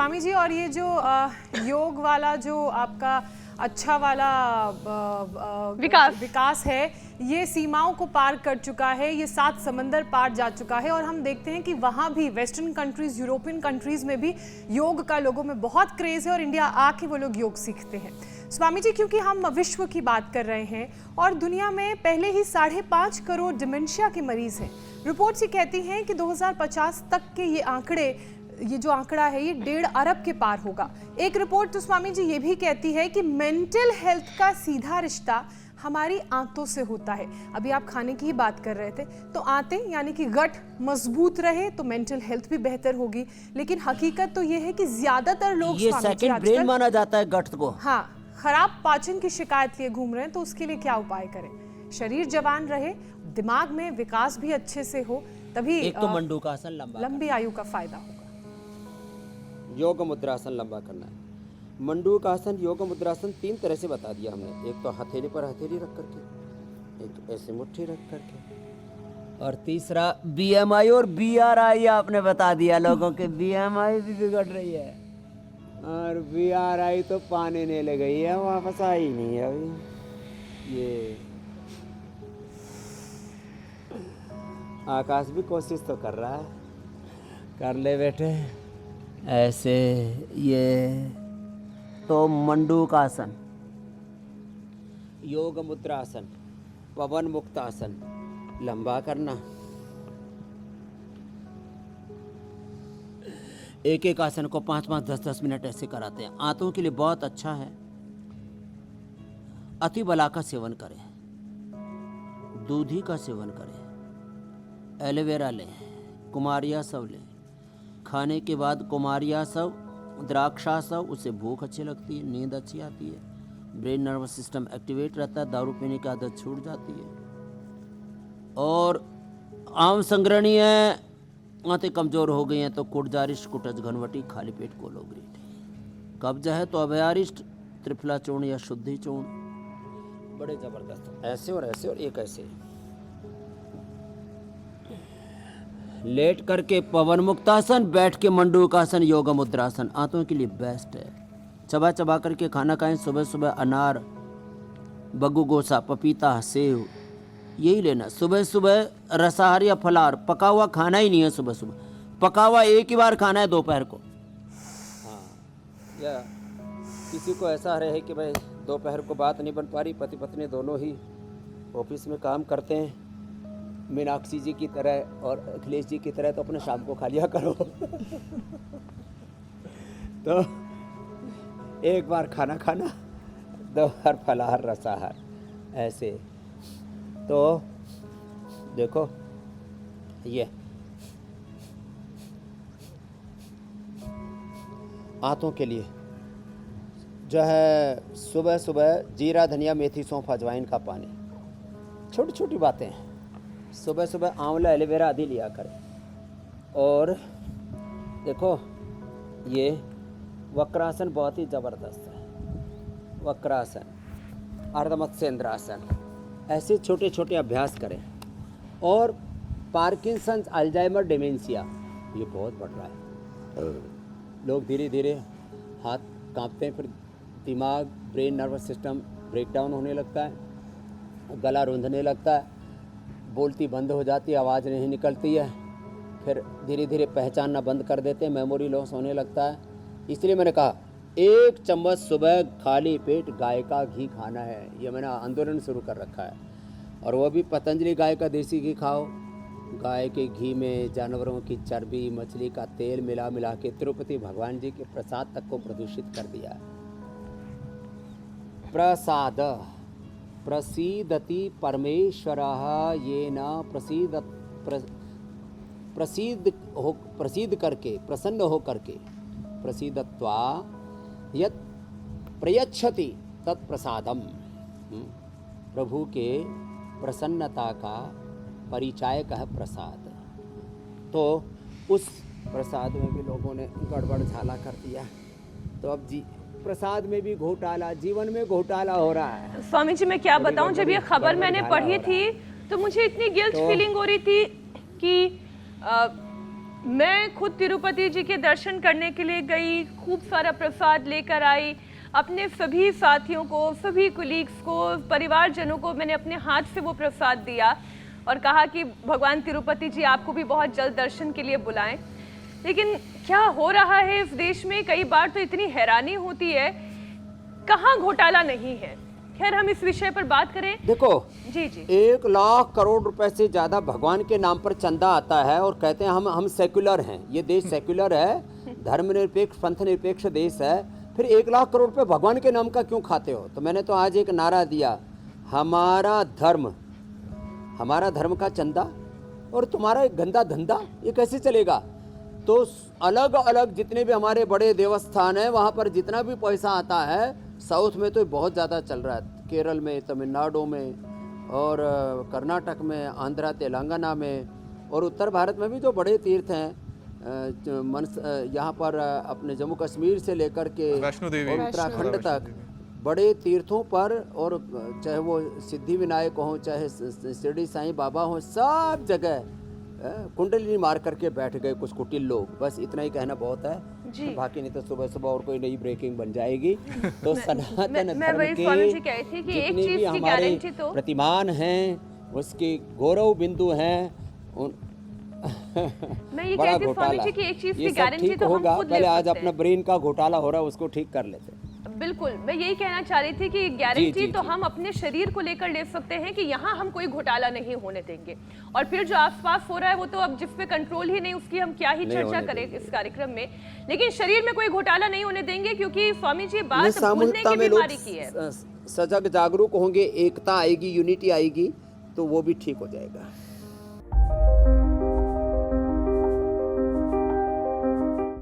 स्वामी जी, और ये जो योग वाला जो आपका अच्छा वाला विकास है, ये सीमाओं को पार कर चुका है, ये 7 समंदर पार जा चुका है। और हम देखते हैं कि वहाँ भी वेस्टर्न कंट्रीज, यूरोपियन कंट्रीज में भी योग का लोगों में बहुत क्रेज है और इंडिया आके वो लोग योग सीखते हैं। स्वामी जी, क्योंकि हम विश्व की बात कर रहे हैं और दुनिया में पहले ही 5.5 करोड़ डिमेंशिया के मरीज हैं। रिपोर्ट्स ये कहती हैं कि 2050 तक के ये जो आंकड़ा है ये 1.5 अरब के पार होगा। एक रिपोर्ट तो स्वामी जी ये भी कहती है कि मेंटल हेल्थ का सीधा रिश्ता हमारी आंतों से होता है। अभी आप खाने की ही बात कर रहे थे, तो आंतें यानी कि गट मजबूत रहे तो मेंटल हेल्थ भी बेहतर होगी। लेकिन हकीकत तो ये है कि ज्यादातर लोग ये सेकंड ब्रेन माना जाता है गट को। हाँ, खराब पाचन की शिकायत लिए घूम रहे हैं, तो उसके लिए क्या उपाय करें? शरीर जवान रहे, दिमाग में विकास भी अच्छे से हो, तभी एक तो मंडूकासन लंबी आयु का फायदा होगा। योग मुद्रासन लंबा करना है। मंडूकासन, योग मुद्रासन 3 तरह से बता दिया हमने। एक तो हथेली पर हथेली रख करके, एक ऐसे मुट्ठी रख करके, और तीसरा बीएमआई और बीआरआई आपने बता दिया। लोगों के बीएमआई भी बिगड़ रही है और बीआरआई तो पाने नहीं ले गई है, वापस आई नहीं है अभी। ये आकाश भी कोशिश तो कर रहा है। कर ले बेटे ऐसे। ये तो मंडूकासन, योग मुद्रासन, पवन मुक्तासन लंबा करना। एक एक आसन को 5-5, 10-10 मिनट ऐसे कराते हैं। आंतों के लिए बहुत अच्छा है। अति बला का सेवन करें, दूधी का सेवन करें, एलोवेरा लें, कुमारिया सब लें। खाने के बाद कुमारिया सब, द्राक्षा सब, उससे भूख अच्छी लगती है, नींद अच्छी आती है, ब्रेन नर्वस सिस्टम एक्टिवेट रहता है, दारू पीने की आदत छूट जाती है। और आम संग्रहणी है, आंतें कमज़ोर हो गई हैं तो कुटजारिष्ट, कुटज, घनवटी, खाली पेट कोलोग्रीट। कब्ज है तो अभयारिष्ट, त्रिफला चूर्ण या शुद्धि चूर्ण। बड़े जबरदस्त, ऐसे और ऐसे और एक ऐसे। लेट करके पवन मुक्तासन, बैठ के मंडूकासन, योग मुद्रासन आंतों के लिए बेस्ट है। चबा चबा करके खाना खाएं। सुबह सुबह अनार, बग्गू गोसा, पपीता, सेव यही लेना। सुबह सुबह रसाहार या फलाहार, पका हुआ खाना ही नहीं है सुबह सुबह। पका हुआ एक ही बार खाना है दोपहर को। हाँ, या किसी को ऐसा रहे कि भाई दोपहर को बात नहीं बन पा रही, पति पत्नी दोनों ही ऑफिस में काम करते हैं, मीनाक्षी जी की तरह और अखिलेश जी की तरह, तो अपने शाम को खा लिया करो। तो एक बार खाना खाना, दोपहर फलाहार, रसाहार, ऐसे। तो देखो ये आंतों के लिए जो है, सुबह सुबह जीरा, धनिया, मेथी, सौंफ, अजवाइन का पानी, छोटी छोटी बातें हैं। सुबह सुबह आंवला, एलोवेरा आदि लिया करें। और देखो ये वक्रासन बहुत ही ज़बरदस्त है। वक्रासन, अर्धमत्स्येंद्रासन, ऐसे छोटे छोटे अभ्यास करें। और पार्किंसंस, अल्जाइमर, डिमेंशिया ये बहुत बढ़ रहा है। लोग धीरे धीरे हाथ कांपते हैं, फिर दिमाग, ब्रेन नर्वस सिस्टम ब्रेकडाउन होने लगता है, गला रूंधने लगता है, बोलती बंद हो जाती है, आवाज़ नहीं निकलती है, फिर धीरे धीरे पहचानना बंद कर देते हैं, मेमोरी लॉस होने लगता है। इसलिए मैंने कहा 1 चम्मच सुबह खाली पेट गाय का घी खाना है। ये मैंने आंदोलन शुरू कर रखा है। और वो भी पतंजलि गाय का देसी घी खाओ। गाय के घी में जानवरों की चर्बी, मछली का तेल मिला मिला के तिरुपति भगवान जी के प्रसाद तक को प्रदूषित कर दिया है। प्रसाद, प्रसीदति परमेश्वरः येन प्रसीद करके, प्रसन्न हो करके, प्रसीदत्वा यत् प्रयच्छति तत्प्रसादम। प्रभु के प्रसन्नता का परिचायक है प्रसाद। तो उस प्रसाद में भी लोगों ने गड़बड़ झाला कर दिया। तो अब प्रसाद में भी घोटाला, जीवन में घोटाला हो रहा है। स्वामी जी मैं क्या बताऊं, जब ये खबर मैंने पढ़ी थी तो मुझे इतनी गिल्ट फीलिंग हो रही थी कि मैं खुद तिरुपति जी के दर्शन करने के लिए गई, खूब सारा प्रसाद लेकर आई, अपने सभी साथियों को, सभी कुलीग्स को, परिवारजनों को मैंने अपने हाथ से वो प्रसाद दिया और कहा कि भगवान तिरुपति जी आपको भी बहुत जल्द दर्शन के लिए बुलाएं। लेकिन क्या हो रहा है इस देश में, कई बार तो इतनी हैरानी होती है, कहाँ घोटाला नहीं है। खैर हम इस विषय पर बात करें। देखो जी जी 1 लाख करोड़ रुपए से ज्यादा भगवान के नाम पर चंदा आता है और कहते हैं हम सेक्युलर हैं, ये देश सेक्युलर है, धर्मनिरपेक्ष पंथ निरपेक्ष देश है, फिर 1 लाख करोड़ रुपए भगवान के नाम का क्यों खाते हो? तो मैंने तो आज एक नारा दिया, हमारा धर्म का चंदा और तुम्हारा एक गंदा धंधा, ये कैसे चलेगा? तो अलग अलग जितने भी हमारे बड़े देवस्थान हैं वहाँ पर जितना भी पैसा आता है, साउथ में तो बहुत ज़्यादा चल रहा है, केरल में, तमिलनाडु में और कर्नाटक में, आंध्रा तेलंगाना में, और उत्तर भारत में भी जो बड़े तीर्थ हैं यहाँ पर अपने जम्मू कश्मीर से लेकर के वैष्णो देवी और उत्तराखंड तक बड़े तीर्थों पर, और चाहे वो सिद्धि विनायक हो, चाहे शिरडी साईं बाबा हो, सब जगह कुंडली मार करके बैठ गए कुछ कुटिल लोग। बस इतना ही कहना बहुत है जी। बाकी नहीं तो सुबह सुबह और कोई नई ब्रेकिंग बन जाएगी। तो सनातन मैं धर्म वही के स्वामी जी कह रही थी कि एक जितने चीज भी की हमारे गारंटी तो प्रतिमान हैं, उसके गौरव बिंदु हैं, उन मैं ये बड़ा कहती हूँ स्वामी घोटाला, जी की एक चीज ये की सब गारंटी ठीक तो हम होगा। खुद ले पहले आज सकते अपना हैं। ब्रेन का घोटाला हो रहा है, उसको ठीक कर लेते हैं। बिल्कुल, मैं यही कहना चाह रही थी कि गारंटी जी, तो जी। हम अपने शरीर को लेकर ले सकते हैं कि यहाँ हम कोई घोटाला नहीं होने देंगे, और फिर जो आसपास हो रहा है वो तो अब जिस पे कंट्रोल ही नहीं, उसकी हम क्या ही नहीं चर्चा होने करें देंगे। इस कार्यक्रम में। लेकिन शरीर में कोई घोटाला नहीं होने देंगे, क्योंकि स्वामी जी नहीं, बात भूलने सामूहिकता की में लोग बीमारी की है। सजग जागरूक होंगे, एकता आएगी, यूनिटी आएगी, तो वो भी ठीक हो जाएगा।